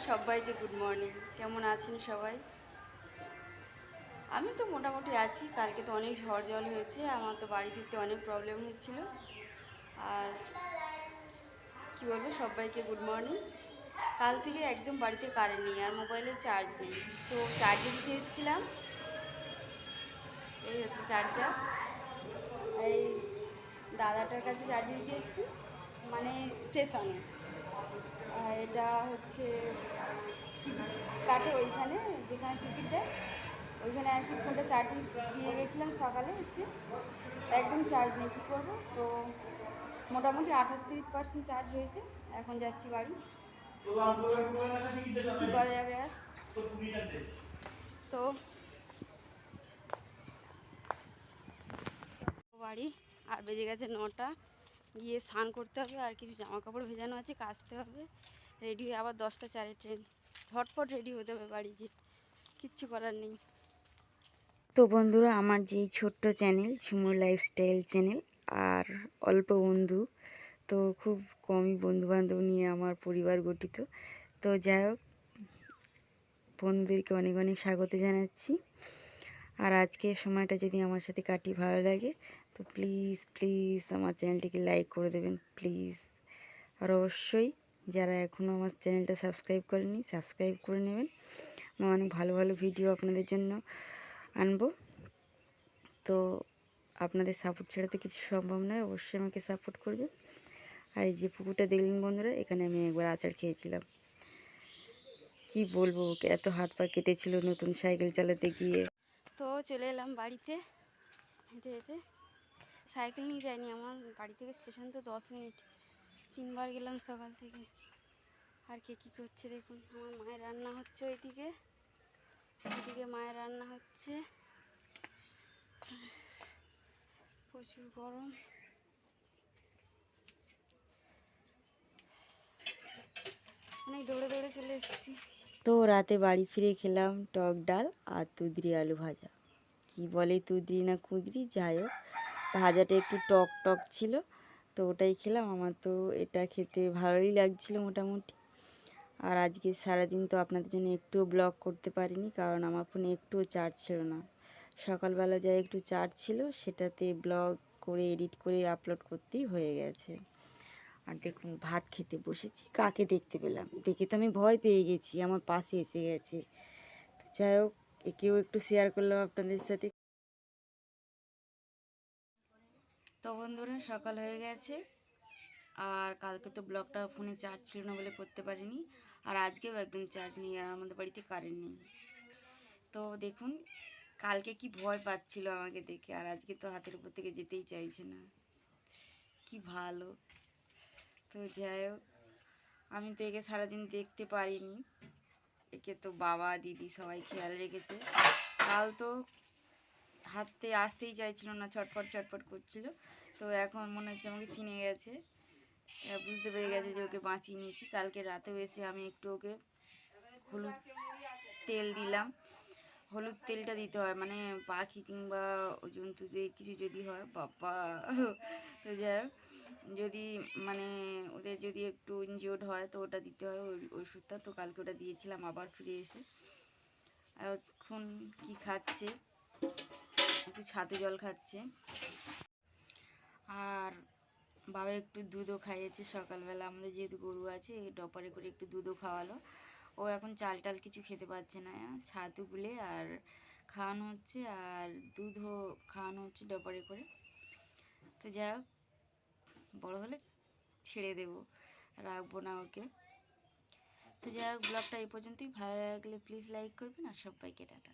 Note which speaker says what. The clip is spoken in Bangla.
Speaker 1: সবাইকে গুড মর্নিং। কেমন আছেন সবাই? আমি তো মোটামুটি আছি। কালকে তো অনেক ঝড় জল হয়েছে, আমার তো বাড়ি ফিরতে অনেক প্রবলেম হচ্ছিল। আর কি বলবো, সবাইকে গুড মর্নিং। কাল থেকে একদম বাড়িতে কারেন্ট নেই আর মোবাইলে চার্জ নেই, তো চার্জে দিতে এসেছিলাম। এই হচ্ছে চার্জার, এই দাদাটার কাছে চার্জে দিতে এসেছি, মানে স্টেশনে। আর এটা হচ্ছে টিকিট কাটে ওইখানে, যেখানে টিকিট দেয় ওইখানে আর কি। ফোনটা চার্জিং দিয়ে গেছিলাম সকালে এসে, একদম চার্জ নেই, কী করবো। তো মোটামুটি 28-30% চার্জ হয়েছে। এখন যাচ্ছি বাড়ি, কী করা যাবে আর। তো বাড়ি, আর বেজে গেছে 9টা। গিয়ে স্নান করতে হবে, আর কিছু জামা কাপড় ভেজানো আছে, কাচতে হবে। রেডি হয়ে আবার 10টা 4-এ ট্রেন, ঝটপট রেডি হতে হবে বাড়ি গিয়ে, কিচ্ছু করার নেই।
Speaker 2: তো বন্ধুরা, আমার যেই ছোট্ট চ্যানেল ঝুমুর লাইফস্টাইল চ্যানেল, আর অল্প বন্ধু, তো খুব কমই বন্ধুবান্ধব নিয়ে আমার পরিবার গঠিত। তো যাই হোক, বন্ধুদেরকে অনেক অনেক স্বাগত জানাচ্ছি। আর আজকের সময়টা যদি আমার সাথে কাটিয়ে ভালো লাগে, তো প্লিজ প্লিজ আমার চ্যানেলটিকে লাইক করে দেবেন প্লিজ। আর অবশ্যই যারা এখনও আমার চ্যানেলটা সাবস্ক্রাইব করেনি, সাবস্ক্রাইব করে নেবেন। আমি অনেক ভালো ভালো ভিডিও আপনাদের জন্য আনবো। তো আপনাদের সাপোর্ট ছাড়া তো কিছু সম্ভব নয়, অবশ্যই আমাকে সাপোর্ট করবে। আর এই যে পুকুরটা দেখলেন বন্ধুরা, এখানে আমি একবার আচার খেয়েছিলাম। কি বলবো, এত হাত পা কেটেছিল নতুন সাইকেল চালাতে গিয়ে।
Speaker 1: তো চলে এলাম বাড়িতে হেঁটে হেঁটে। সাইকেল নিয়ে যাইনি, আমার বাড়ি থেকে স্টেশন তো 10 মিনিট। 3বার গেলাম সকাল থেকে। আর কে কী করছে দেখুন, আমার মায়ের রান্না হচ্ছে ওইদিকে, ওইদিকে মায়ের রান্না হচ্ছে। প্রচুর গরম। অনেক দৌড়ে দৌড়ে চলে এসেছি।
Speaker 2: তো রাতে বাড়ি ফিরে খেলাম টক ডাল আর তুদরি আলু ভাজা। কি বলে তুদরি না কুদরি, যাই হোক, ভাজাটা একটু টক টক ছিল, তো ওটাই খেলাম। আমার তো এটা খেতে ভালোই লাগছিল মোটামুটি। আর আজকে সারাদিন তো আপনাদের জন্য একটুও ব্লগ করতে পারিনি, কারণ আমার ফোনে একটুও চার্জ ছিল না। সকালবেলা যা একটু চার্জ ছিল, সেটাতে ব্লগ করে এডিট করে আপলোড করতেই হয়ে গেছে। আর দেখুন, ভাত খেতে বসেছি, কাকে দেখতে পেলাম, দেখে তো আমি ভয় পেয়ে গেছি, আমার পাশে এসে গেছে। তো যাই হোক, একেও একটু শেয়ার করলাম আপনাদের সাথে।
Speaker 1: তো বন্ধুরা, সকাল হয়ে গেছে, আর কালকে তো ব্লগটা ফোনে চার্জ ছিল না বলে করতে পারিনি। আর আজকেও একদম চার্জ নেই, আর আমাদের বাড়িতে কারেন্ট নেই। তো দেখুন, কালকে কি ভয় পাচ্ছিল আমাকে দেখে, আর আজকে তো হাতের উপর থেকে যেতেই চাইছে না। কি ভালো। তো যাই হোক, আমি তো একে সারাদিন দেখতে পারিনি, একে তো বাবা দিদি সবাই খেয়াল রেখেছে। কাল তো হাতে আসতেই চাইছিল না, ছটফট ছটফট করছিল। তো এখন মনে হচ্ছে আমাকে চিনে গেছে, বুঝতে পেরে গেছে যে ওকে বাঁচিয়ে নিয়েছি। কালকে রাতেও এসে আমি একটু ওকে হলুদ তেল দিলাম। হলুদ তেলটা দিতে হয়, মানে পাখি কিংবা জন্তুদের কিছু যদি হয়, বাবা। তো যাই হোক, যদি মানে ওদের যদি একটু ইনজিওর্ড হয় তো ওটা দিতে হয়, ওই ওষুধটা। তো কালকে ওটা দিয়েছিলাম, আবার ফিরে এসে এখন কি খাচ্ছে, একটু ছাতু জল খাচ্ছে। আর বাবা একটু দুধও খাইয়েছে সকালবেলা, আমাদের যেহেতু গরু আছে, ডপারে করে একটু দুধও খাওয়ালো। ও এখন চাল টাল কিছু খেতে পারছে না, ছাতু গুলে আর খাওয়ানো হচ্ছে, আর দুধও খাওয়ানো হচ্ছে ডপারে করে। তো যাই হোক, বড়ো হলে ছেড়ে দেবো, রাখবো না ওকে। তো যাই হোক, ব্লগটা এই পর্যন্তই। ভালো লাগলে প্লিজ লাইক করবেন, আর সবাইকে টাটা।